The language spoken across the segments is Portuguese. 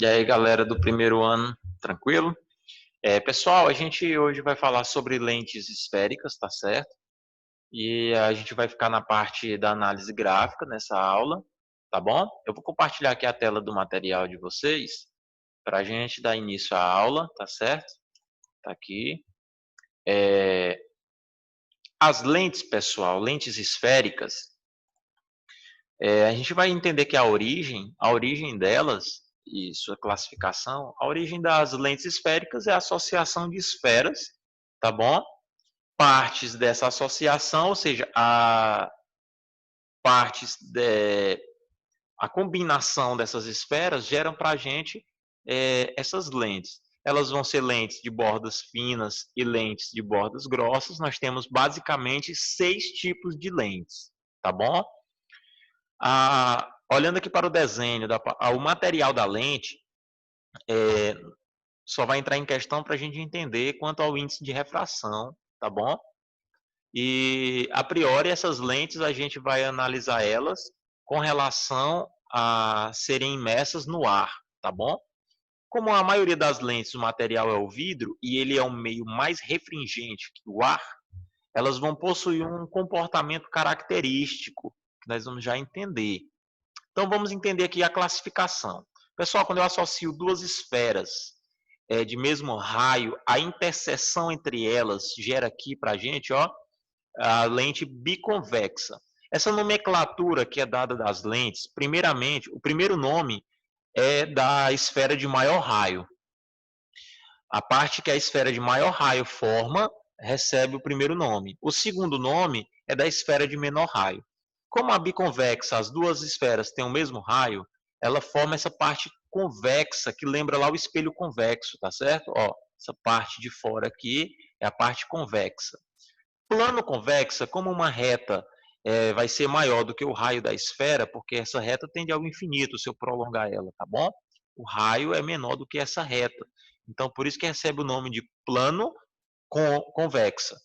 E aí, galera do primeiro ano, tranquilo? Pessoal, a gente hoje vai falar sobre lentes esféricas, tá certo? E a gente vai ficar na parte da análise gráfica nessa aula, tá bom? Eu vou compartilhar aqui a tela do material de vocês para a gente dar início à aula, tá certo? Tá aqui. As lentes, pessoal, lentes esféricas, a gente vai entender que a origem delas e sua classificação, a origem das lentes esféricas é a associação de esferas, tá bom? Partes dessa associação, ou seja, a combinação dessas esferas geram para a gente essas lentes. Elas vão ser lentes de bordas finas e lentes de bordas grossas. Nós temos basicamente 6 tipos de lentes, tá bom? Olhando aqui para o desenho, o material da lente só vai entrar em questão para a gente entender quanto ao índice de refração, tá bom? E, a priori, essas lentes a gente vai analisar elas com relação a serem imersas no ar, tá bom? Como a maioria das lentes, o material é o vidro e ele é um meio mais refringente que o ar, elas vão possuir um comportamento característico, que nós vamos já entender. Então, vamos entender aqui a classificação. Pessoal, quando eu associo duas esferas de mesmo raio, a interseção entre elas gera aqui para a gente, ó, a lente biconvexa. Essa nomenclatura que é dada das lentes, primeiramente, o primeiro nome é da esfera de maior raio. A parte que a esfera de maior raio forma recebe o primeiro nome. O segundo nome é da esfera de menor raio. Como a biconvexa, as duas esferas têm o mesmo raio, ela forma essa parte convexa que lembra lá o espelho convexo, tá certo? Ó, essa parte de fora aqui é a parte convexa. Plano convexa, como uma reta vai ser maior do que o raio da esfera, porque essa reta tende ao infinito se eu prolongar ela, tá bom? O raio é menor do que essa reta. Então, por isso que recebe o nome de plano convexa.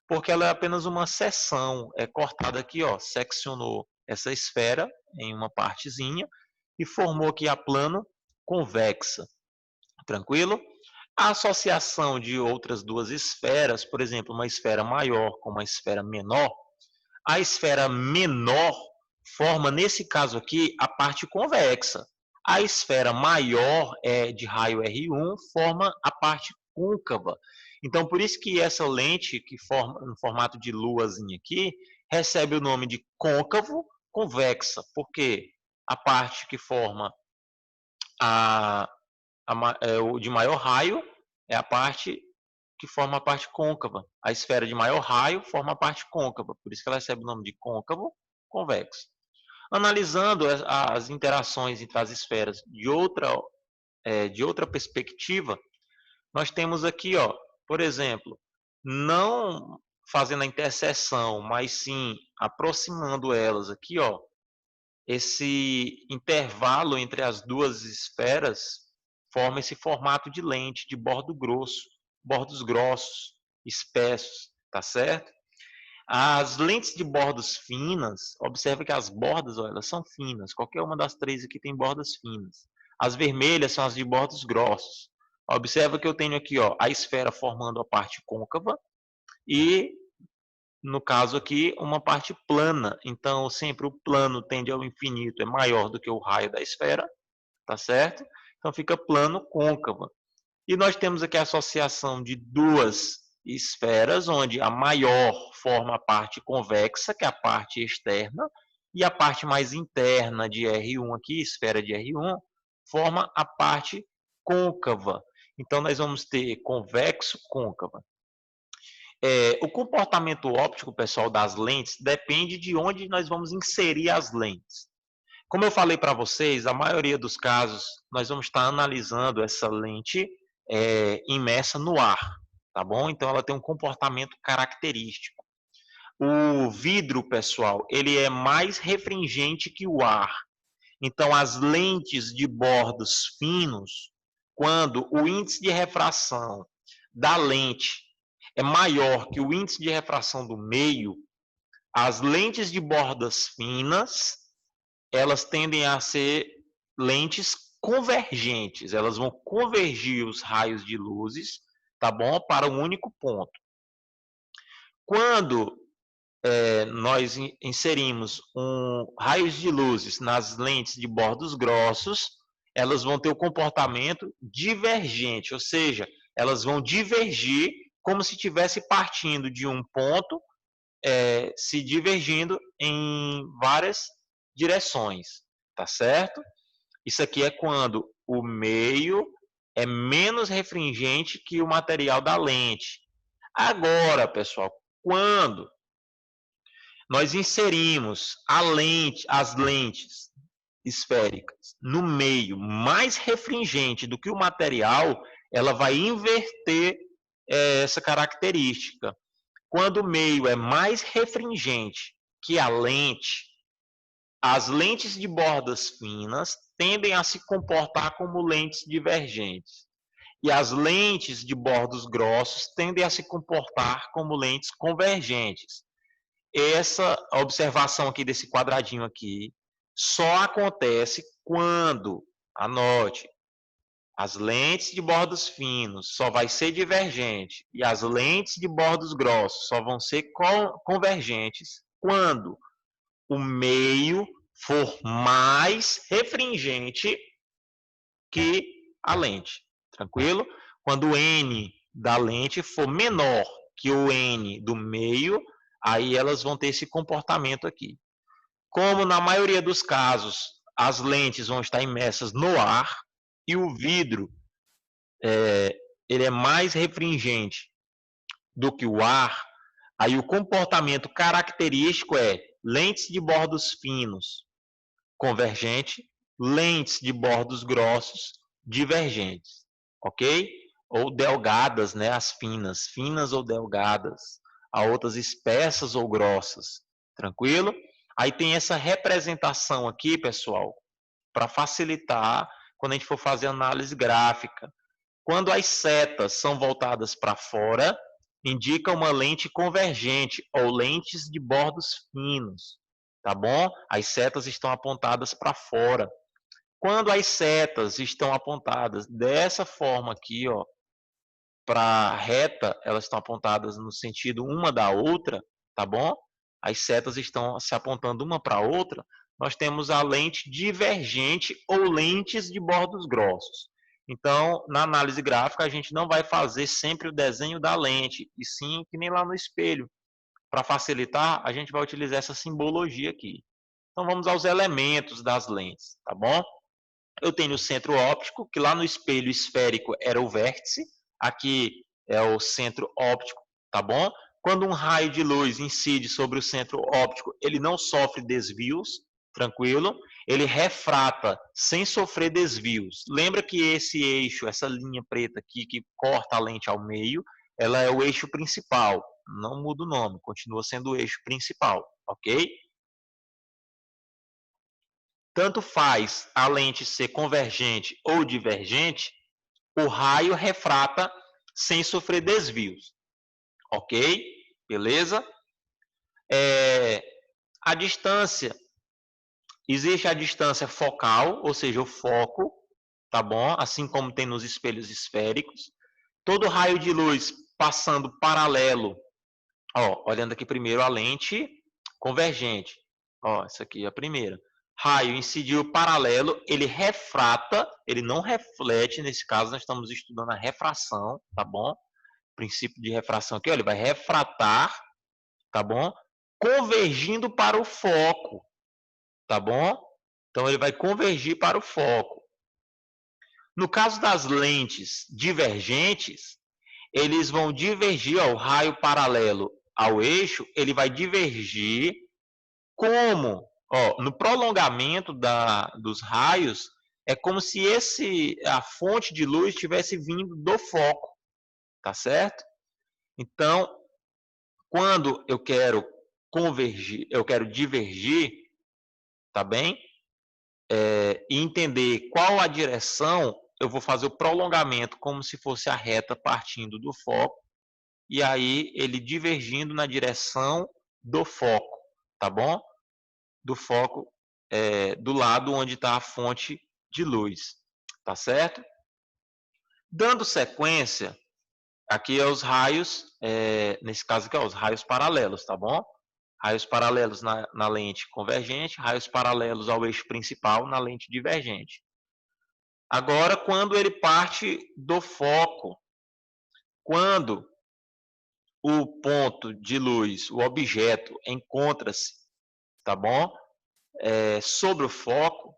Porque ela é apenas uma seção, é cortada aqui, ó, seccionou essa esfera em uma partezinha e formou aqui a plano convexa. Tranquilo? A associação de outras duas esferas, por exemplo, uma esfera maior com uma esfera menor, a esfera menor forma, nesse caso aqui, a parte convexa. A esfera maior de raio R1 forma a parte côncava. Então, por isso que essa lente, que forma no formato de luazinha aqui, recebe o nome de côncavo convexa, porque a parte que forma a o de maior raio é a parte que forma a parte côncava. A esfera de maior raio forma a parte côncava, por isso que ela recebe o nome de côncavo convexo. Analisando as interações entre as esferas de outra perspectiva, nós temos aqui, ó, por exemplo, não fazendo a interseção, mas sim aproximando elas aqui, ó, esse intervalo entre as duas esferas forma esse formato de lente de bordo grosso, bordos grossos, espessos, tá certo? As lentes de bordas finas, observa que as bordas, ó, elas são finas, qualquer uma das três aqui tem bordas finas. As vermelhas são as de bordos grossos. Observa que eu tenho aqui, ó, a esfera formando a parte côncava e no caso aqui, uma parte plana. Então, sempre o plano tende ao infinito, é maior do que o raio da esfera, tá certo? Então, fica plano côncava. E nós temos aqui a associação de duas esferas, onde a maior forma a parte convexa, que é a parte externa, e a parte mais interna de R1 aqui, esfera de R1, forma a parte côncava. Então, nós vamos ter convexo, côncava. O comportamento óptico, pessoal, das lentes depende de onde nós vamos inserir as lentes. Como eu falei para vocês, a maioria dos casos nós vamos estar analisando essa lente imersa no ar, tá bom? Então ela tem um comportamento característico. O vidro, pessoal, ele é mais refringente que o ar. Então as lentes de bordos finos, quando o índice de refração da lente é maior que o índice de refração do meio, as lentes de bordas finas, elas tendem a ser lentes convergentes, elas vão convergir os raios de luzes, tá bom? Para um único ponto. Quando nós inserimos raios de luzes nas lentes de bordos grossos, elas vão ter o comportamento divergente, ou seja, elas vão divergir como se estivesse partindo de um ponto, se divergindo em várias direções, tá certo? Isso aqui é quando o meio é menos refringente que o material da lente. Agora, pessoal, quando nós inserimos as lentes esféricas no meio mais refringente do que o material, ela vai inverter essa característica. Quando o meio é mais refringente que a lente, as lentes de bordas finas tendem a se comportar como lentes divergentes. E as lentes de bordos grossos tendem a se comportar como lentes convergentes. Essa observação aqui desse quadradinho aqui só acontece quando, anote, as lentes de bordos finos só vai ser divergente e as lentes de bordos grossos só vão ser convergentes quando o meio for mais refringente que a lente. Tranquilo? Quando o N da lente for menor que o N do meio, aí elas vão ter esse comportamento aqui. Como na maioria dos casos as lentes vão estar imersas no ar e o vidro ele é mais refringente do que o ar, aí o comportamento característico é lentes de bordos finos convergente, lentes de bordos grossos divergentes, ok? Ou delgadas, né? As finas ou delgadas, há outras espessas ou grossas, tranquilo? Aí tem essa representação aqui, pessoal, para facilitar quando a gente for fazer análise gráfica. Quando as setas são voltadas para fora, indica uma lente convergente ou lentes de bordos finos, tá bom? As setas estão apontadas para fora. Quando as setas estão apontadas dessa forma aqui, ó, para reta, elas estão apontadas no sentido uma da outra, tá bom? As setas estão se apontando uma para a outra. Nós temos a lente divergente ou lentes de bordos grossos. Então, na análise gráfica, a gente não vai fazer sempre o desenho da lente, e sim que nem lá no espelho. Para facilitar, a gente vai utilizar essa simbologia aqui. Então, vamos aos elementos das lentes, tá bom? Eu tenho o centro óptico, que lá no espelho esférico era o vértice, aqui é o centro óptico, tá bom? Quando um raio de luz incide sobre o centro óptico, ele não sofre desvios, tranquilo? Ele refrata sem sofrer desvios. Lembra que esse eixo, essa linha preta aqui que corta a lente ao meio, ela é o eixo principal. Não muda o nome, continua sendo o eixo principal, ok? Tanto faz a lente ser convergente ou divergente, o raio refrata sem sofrer desvios, ok? Beleza? A distância, existe a distância focal, ou seja, o foco, tá bom? Assim como tem nos espelhos esféricos. Todo raio de luz passando paralelo, ó, olhando aqui primeiro a lente convergente, ó, essa aqui é a primeira. Raio incidiu paralelo, ele refrata, ele não reflete, nesse caso nós estamos estudando a refração, tá bom? Princípio de refração aqui, ó, ele vai refratar, tá bom? Convergindo para o foco, tá bom? Então ele vai convergir para o foco. No caso das lentes divergentes, eles vão divergir, ó, o raio paralelo ao eixo, ele vai divergir como, ó, no prolongamento dos raios, é como se a fonte de luz estivesse vindo do foco, tá certo? Então, quando eu quero convergir, eu quero divergir, tá bem? E entender qual a direção, eu vou fazer o prolongamento como se fosse a reta partindo do foco, e aí ele divergindo na direção do foco, tá bom? Do foco do lado onde está a fonte de luz. tá certo? Dando sequência, aqui é os raios, nesse caso aqui, ó, os raios paralelos, tá bom? Raios paralelos na lente convergente, raios paralelos ao eixo principal na lente divergente. Agora, quando ele parte do foco, quando o ponto de luz, o objeto, encontra-se, tá bom? Sobre o foco,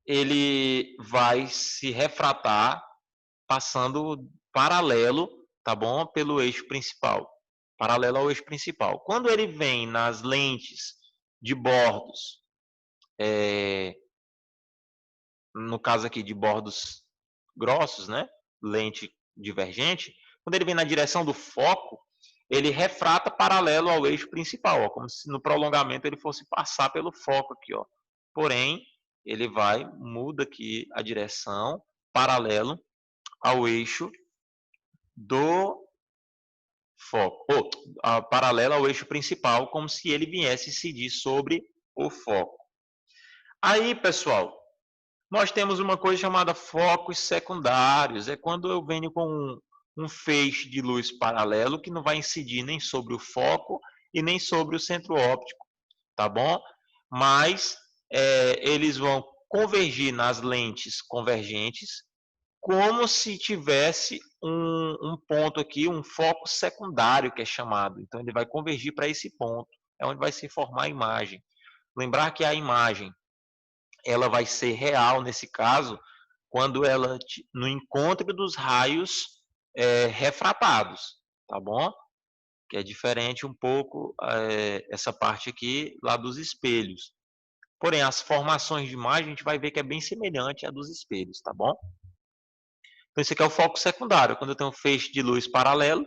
ele vai se refratar passando paralelo, tá bom? Pelo eixo principal, paralelo ao eixo principal. Quando ele vem nas lentes de bordos, no caso aqui de bordos grossos, né? Lente divergente, quando ele vem na direção do foco, ele refrata paralelo ao eixo principal, ó, como se no prolongamento ele fosse passar pelo foco aqui, ó. Porém, ele muda aqui a direção paralelo ao eixo do foco, ou paralelo ao eixo principal, como se ele viesse incidir sobre o foco. Aí, pessoal, nós temos uma coisa chamada focos secundários. É quando eu venho com um feixe de luz paralelo que não vai incidir nem sobre o foco e nem sobre o centro óptico, tá bom? Mas eles vão convergir nas lentes convergentes como se tivesse um ponto aqui, um foco secundário que é chamado. Então ele vai convergir para esse ponto, é onde vai se formar a imagem. Lembrar que a imagem ela vai ser real nesse caso quando ela no encontro dos raios refratados, tá bom? Que é diferente um pouco essa parte aqui lá dos espelhos. Porém, as formações de imagem a gente vai ver que é bem semelhante à dos espelhos, tá bom? Então, esse aqui é o foco secundário, quando eu tenho um feixe de luz paralelo,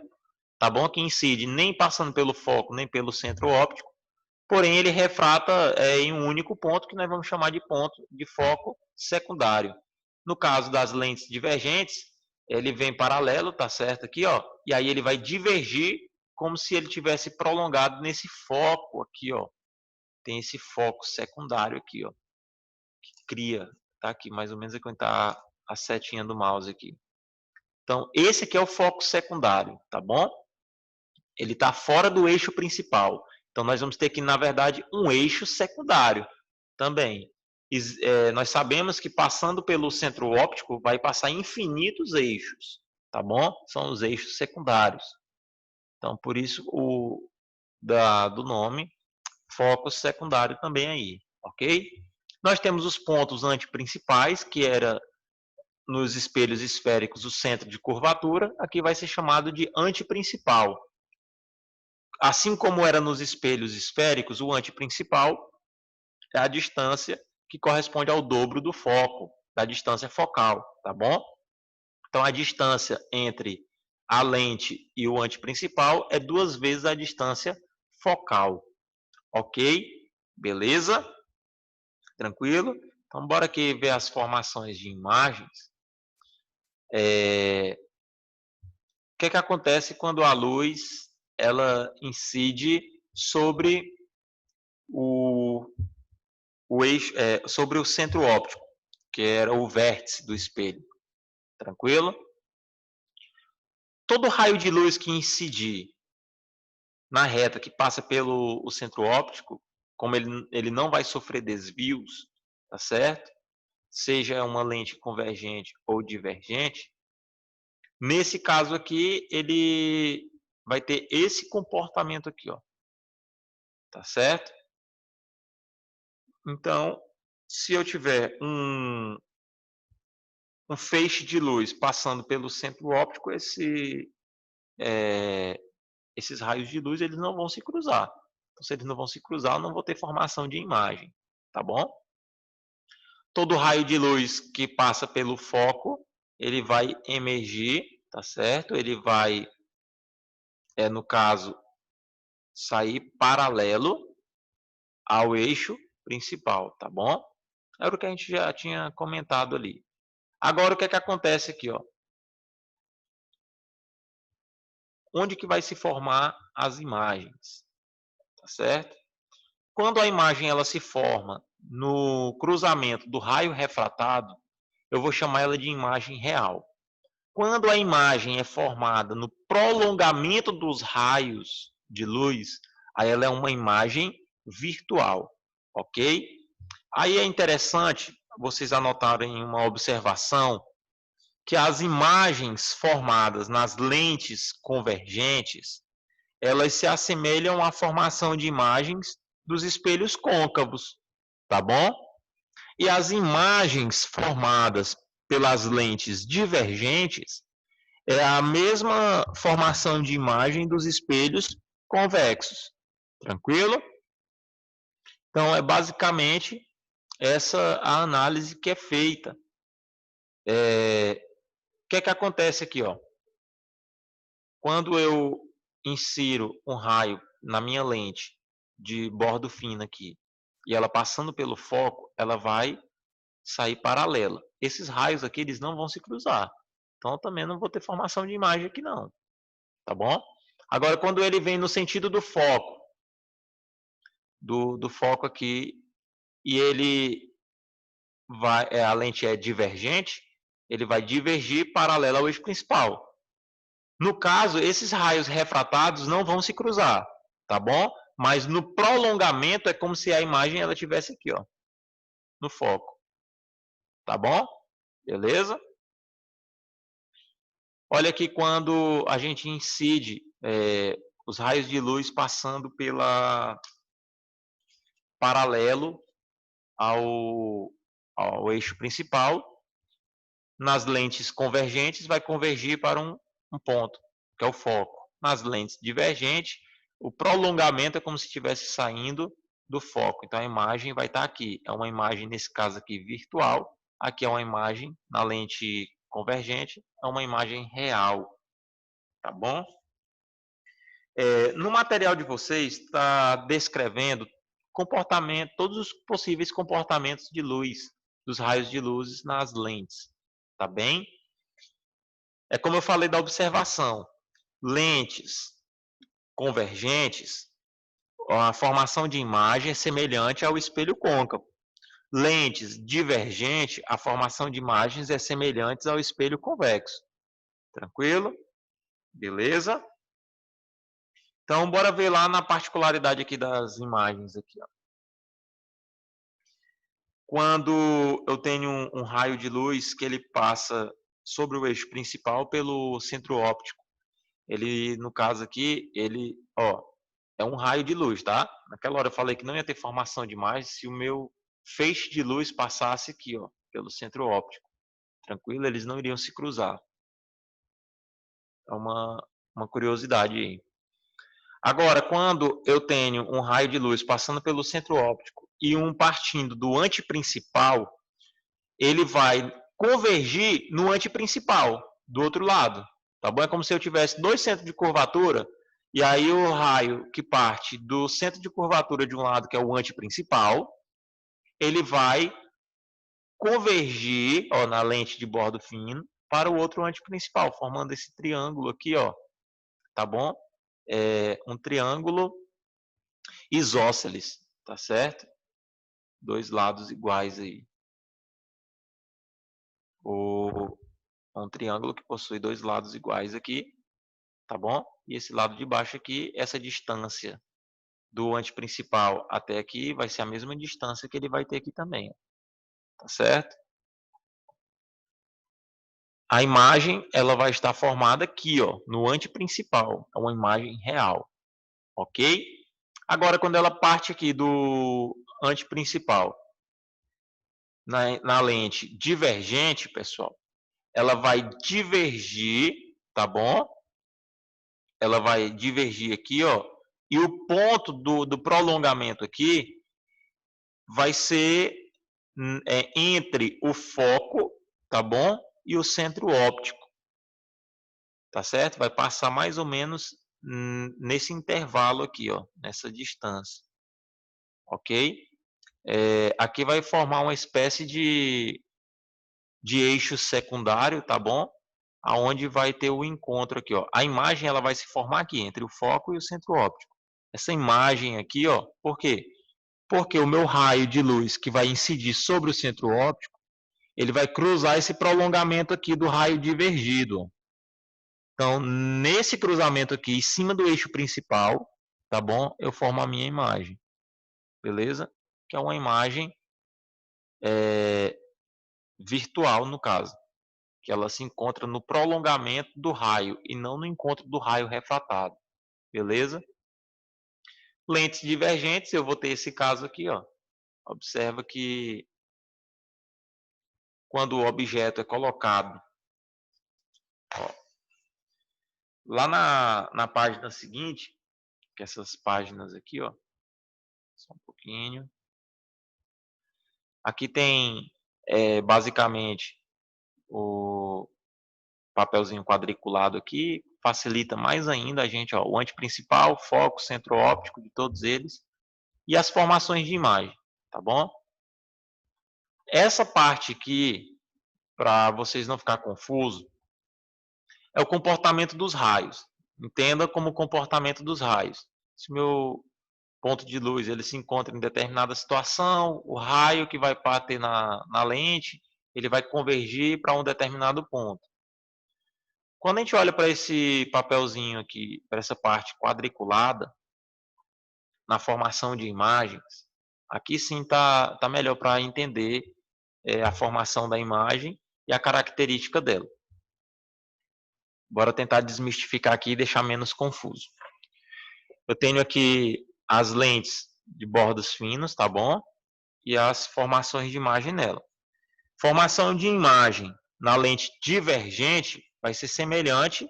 tá bom? Que incide nem passando pelo foco, nem pelo centro óptico, porém ele refrata em um único ponto, que nós vamos chamar de ponto de foco secundário. No caso das lentes divergentes, ele vem paralelo, tá certo aqui, ó, e aí ele vai divergir como se ele tivesse prolongado nesse foco aqui, ó. Tem esse foco secundário aqui, ó, que cria, tá aqui mais ou menos aqui onde tá a setinha do mouse aqui. Então, esse aqui é o foco secundário, tá bom? Ele está fora do eixo principal. Então, nós vamos ter aqui, na verdade, um eixo secundário também. Nós sabemos que passando pelo centro óptico vai passar infinitos eixos, tá bom? São os eixos secundários. Então, por isso do nome, foco secundário também aí, ok? Nós temos os pontos antiprincipais, que era nos espelhos esféricos o centro de curvatura, aqui vai ser chamado de antiprincipal. Assim como era nos espelhos esféricos, o antiprincipal é a distância que corresponde ao dobro do foco, da distância focal, tá bom? Então, a distância entre a lente e o antiprincipal é 2 vezes a distância focal, ok? Beleza? Tranquilo? Então, bora aqui ver as formações de imagens. O que acontece quando a luz ela incide sobre o eixo, sobre o centro óptico, que era o vértice do espelho. Tranquilo? Todo raio de luz que incidir na reta que passa pelo o centro óptico, como ele não vai sofrer desvios, tá certo? Seja uma lente convergente ou divergente, nesse caso aqui, ele vai ter esse comportamento aqui, ó. Tá certo? Então, se eu tiver um feixe de luz passando pelo centro óptico, esses raios de luz eles não vão se cruzar. Então, se eles não vão se cruzar, eu não vou ter formação de imagem, tá bom? Todo raio de luz que passa pelo foco, ele vai emergir, tá certo? Ele vai, no caso, sair paralelo ao eixo principal, tá bom? Era o que a gente já tinha comentado ali. Agora, o que acontece aqui, ó? Onde que vai se formar as imagens, tá certo? Quando a imagem ela se forma no cruzamento do raio refratado, eu vou chamar ela de imagem real. Quando a imagem é formada no prolongamento dos raios de luz, aí ela é uma imagem virtual, ok? Aí é interessante vocês anotarem uma observação que as imagens formadas nas lentes convergentes, elas se assemelham à formação de imagens dos espelhos côncavos, tá bom? E as imagens formadas pelas lentes divergentes é a mesma formação de imagem dos espelhos convexos. Tranquilo? Então, é basicamente essa a análise que é feita. O que é que acontece aqui, ó? Quando eu insiro um raio na minha lente de bordo fino aqui, e ela passando pelo foco, ela vai sair paralela. Esses raios aqui, eles não vão se cruzar. Então, eu também não vou ter formação de imagem aqui, não. Tá bom? Agora, quando ele vem no sentido do foco, do foco aqui, e ele vai, a lente é divergente, ele vai divergir paralela ao eixo principal. No caso, esses raios refratados não vão se cruzar, tá bom? Mas no prolongamento é como se a imagem ela tivesse aqui, ó, no foco. Tá bom? Beleza? Olha aqui quando a gente incide os raios de luz passando pela paralelo ao eixo principal, nas lentes convergentes vai convergir para um ponto, que é o foco. Nas lentes divergentes, o prolongamento é como se estivesse saindo do foco. Então a imagem vai estar aqui. É uma imagem, nesse caso aqui, virtual. Aqui é uma imagem na lente convergente, é uma imagem real. Tá bom? No material de vocês está descrevendo comportamento, todos os possíveis comportamentos de luz, dos raios de luz nas lentes. Tá bem? É como eu falei da observação. Lentes convergentes, a formação de imagem é semelhante ao espelho côncavo. Lentes divergentes, a formação de imagens é semelhante ao espelho convexo. Tranquilo? Beleza? Então, bora ver lá na particularidade aqui das imagens aqui, ó. Quando eu tenho um raio de luz que ele passa sobre o eixo principal pelo centro óptico, ele, no caso aqui, ele, ó, é um raio de luz, tá? Naquela hora eu falei que não ia ter formação de imagem se o meu feixe de luz passasse aqui, ó, pelo centro óptico. Tranquilo? Eles não iriam se cruzar. É uma curiosidade aí. Agora, quando eu tenho um raio de luz passando pelo centro óptico e um partindo do antiprincipal, ele vai convergir no antiprincipal, do outro lado. Tá bom? É como se eu tivesse dois centros de curvatura, e aí o raio que parte do centro de curvatura de um lado, que é o antiprincipal, ele vai convergir, ó, na lente de bordo fino para o outro antiprincipal, formando esse triângulo aqui, ó. Tá bom? É um triângulo isósceles, tá certo? Dois lados iguais aí. Um triângulo que possui dois lados iguais aqui, tá bom? E esse lado de baixo aqui, essa distância do antiprincipal até aqui vai ser a mesma distância que ele vai ter aqui também, tá certo? A imagem, ela vai estar formada aqui, ó, no antiprincipal, é uma imagem real, ok? Agora, quando ela parte aqui do antiprincipal, na lente divergente, pessoal, ela vai divergir, tá bom? Ela vai divergir aqui, ó, e o ponto do prolongamento aqui vai ser entre o foco, tá bom? E o centro óptico, tá certo? Vai passar mais ou menos nesse intervalo aqui, ó, nessa distância, ok? Aqui vai formar uma espécie de eixo secundário, tá bom? Aonde vai ter o encontro aqui, ó. A imagem ela vai se formar aqui entre o foco e o centro óptico. Essa imagem aqui, ó, por quê? Porque o meu raio de luz que vai incidir sobre o centro óptico, ele vai cruzar esse prolongamento aqui do raio divergido. Então, nesse cruzamento aqui, em cima do eixo principal, tá bom? Eu formo a minha imagem, beleza? Que é uma imagem virtual, no caso, que ela se encontra no prolongamento do raio e não no encontro do raio refratado, beleza? Lentes divergentes, eu vou ter esse caso aqui, ó. Observa que quando o objeto é colocado, ó, lá na página seguinte, que essas páginas aqui, ó, só um pouquinho. Aqui tem basicamente o papelzinho quadriculado aqui, facilita mais ainda a gente, ó, o anteprincipal, foco, centro óptico de todos eles e as formações de imagem, tá bom? Essa parte aqui, para vocês não ficar confuso, é o comportamento dos raios. Entenda como o comportamento dos raios. Se meu ponto de luz ele se encontra em determinada situação, o raio que vai bater na lente, ele vai convergir para um determinado ponto. Quando a gente olha para esse papelzinho aqui, para essa parte quadriculada, na formação de imagens, aqui sim tá melhor para entender a formação da imagem e a característica dela. Bora tentar desmistificar aqui e deixar menos confuso. Eu tenho aqui as lentes de bordos finos, tá bom? E as formações de imagem nela. Formação de imagem na lente divergente vai ser semelhante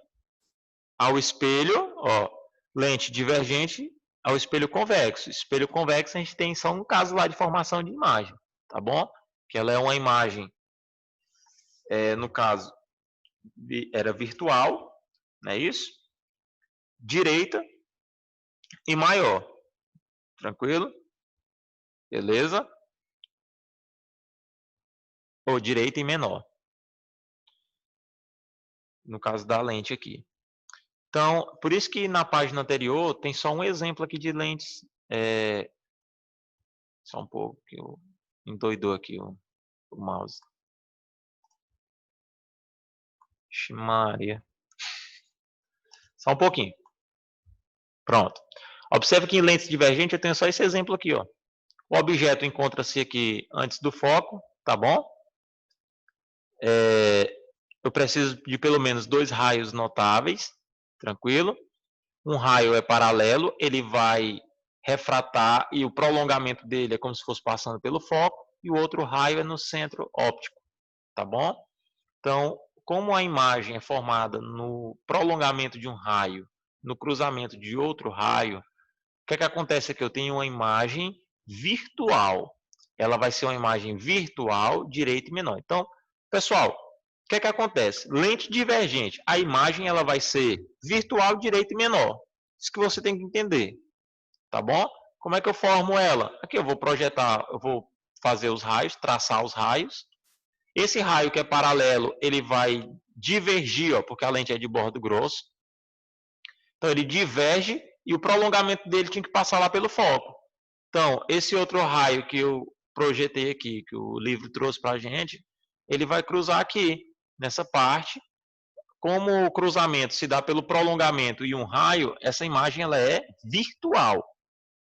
ao espelho, ó, lente divergente ao espelho convexo. Espelho convexo a gente tem só um caso lá de formação de imagem, tá bom? Que ela é uma imagem, no caso, era virtual, não é isso? Direita e maior. Tranquilo? Beleza? Ou direita e menor. No caso da lente aqui. Então, por isso que na página anterior tem só um exemplo aqui de lentes. Só um pouco que eu endoidou aqui o mouse. Ixi, Maria. Só um pouquinho. Pronto. Observe que em lentes divergentes eu tenho só esse exemplo aqui, ó. O objeto encontra-se aqui antes do foco, tá bom? Eu preciso de pelo menos 2 raios notáveis, tranquilo? Um raio é paralelo, ele vai refratar e o prolongamento dele é como se fosse passando pelo foco, e o outro raio é no centro óptico, tá bom? Então, como a imagem é formada no prolongamento de um raio, no cruzamento de outro raio, o que é que acontece aqui? Eu tenho uma imagem virtual. Ela vai ser uma imagem virtual, direita e menor. Então, pessoal, o que é que acontece? Lente divergente, a imagem ela vai ser virtual, direita e menor. Isso que você tem que entender, tá bom? Como é que eu formo ela? Aqui eu vou projetar, eu vou fazer os raios, traçar os raios. Esse raio que é paralelo, ele vai divergir, ó, porque a lente é de bordo grosso. Então ele diverge e o prolongamento dele tinha que passar lá pelo foco. Então, esse outro raio que eu projetei aqui, que o livro trouxe para a gente, ele vai cruzar aqui, nessa parte. Como o cruzamento se dá pelo prolongamento e um raio, essa imagem ela é virtual.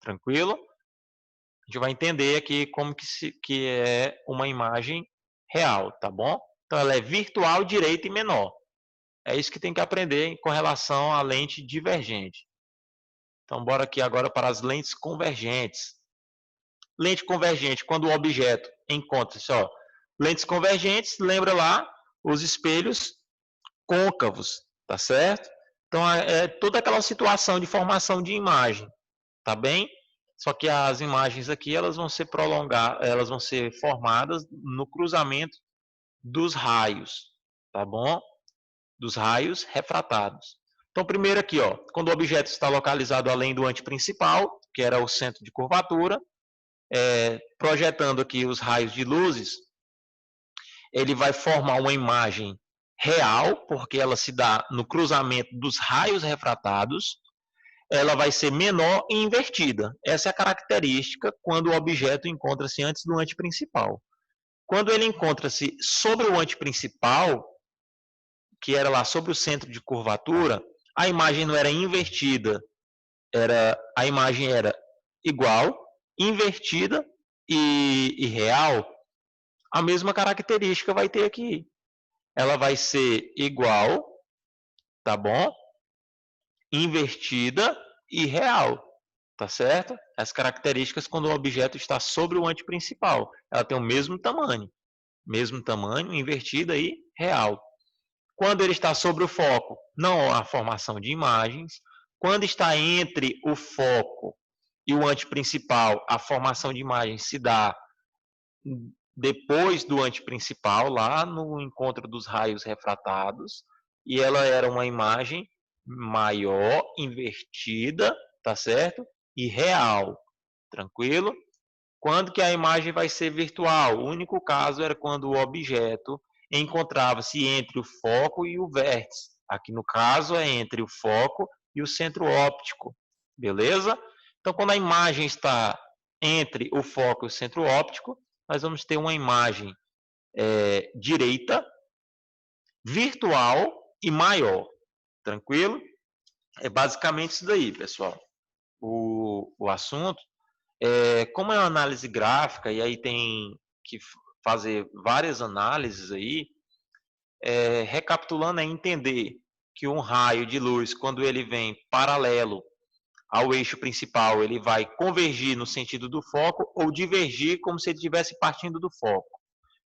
Tranquilo? A gente vai entender aqui como que é uma imagem real, tá bom? Então ela é virtual, direita e menor. É isso que tem que aprender com relação à lente divergente. Então bora aqui agora para as lentes convergentes. Lente convergente, quando o objeto encontra-se, ó, lentes convergentes, lembra lá os espelhos côncavos, tá certo? Então é toda aquela situação de formação de imagem, tá bem? Só que as imagens aqui elas vão ser prolongadas, elas vão ser formadas no cruzamento dos raios, tá bom? Dos raios refratados. Então primeiro aqui, ó, quando o objeto está localizado além do anteprincipal, que era o centro de curvatura, projetando aqui os raios de luzes, ele vai formar uma imagem real, porque ela se dá no cruzamento dos raios refratados, ela vai ser menor e invertida. Essa é a característica quando o objeto encontra-se antes do anteprincipal. Quando ele encontra-se sobre o antiprincipal, que era lá sobre o centro de curvatura, a imagem não era invertida, a imagem era igual, invertida e real, a mesma característica vai ter aqui. Ela vai ser igual, tá bom? Invertida e real, tá certo? As características quando o objeto está sobre o antiprincipal. Ela tem o mesmo tamanho, invertida e real. Quando ele está sobre o foco, não há formação de imagens. Quando está entre o foco e o antiprincipal, a formação de imagens se dá depois do antiprincipal, lá no encontro dos raios refratados, e ela era uma imagem maior, invertida, tá certo? E real, tranquilo? Quando que a imagem vai ser virtual? O único caso era quando o objeto encontrava-se entre o foco e o vértice. Aqui no caso é entre o foco e o centro óptico, beleza? Então, quando a imagem está entre o foco e o centro óptico, nós vamos ter uma imagem direita, virtual e maior, tranquilo? É basicamente isso daí, pessoal. O assunto. Como é uma análise gráfica, e aí tem que fazer várias análises aí, recapitulando é entender que um raio de luz, quando ele vem paralelo ao eixo principal, ele vai convergir no sentido do foco ou divergir como se ele estivesse partindo do foco.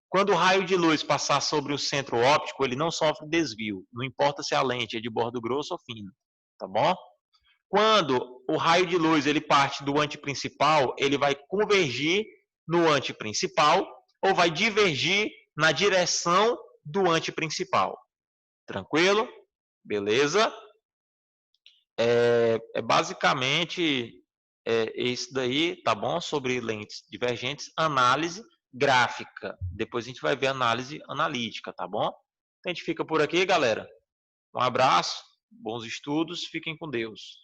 Quando o raio de luz passar sobre o centro óptico, ele não sofre desvio, não importa se a lente é de bordo grosso ou fino, tá bom? Quando o raio de luz ele parte do antiprincipal, ele vai convergir no antiprincipal ou vai divergir na direção do antiprincipal. Tranquilo? Beleza? Basicamente isso daí, tá bom? Sobre lentes divergentes, análise gráfica. Depois a gente vai ver análise analítica, tá bom? Então a gente fica por aqui, galera. Um abraço, bons estudos, fiquem com Deus.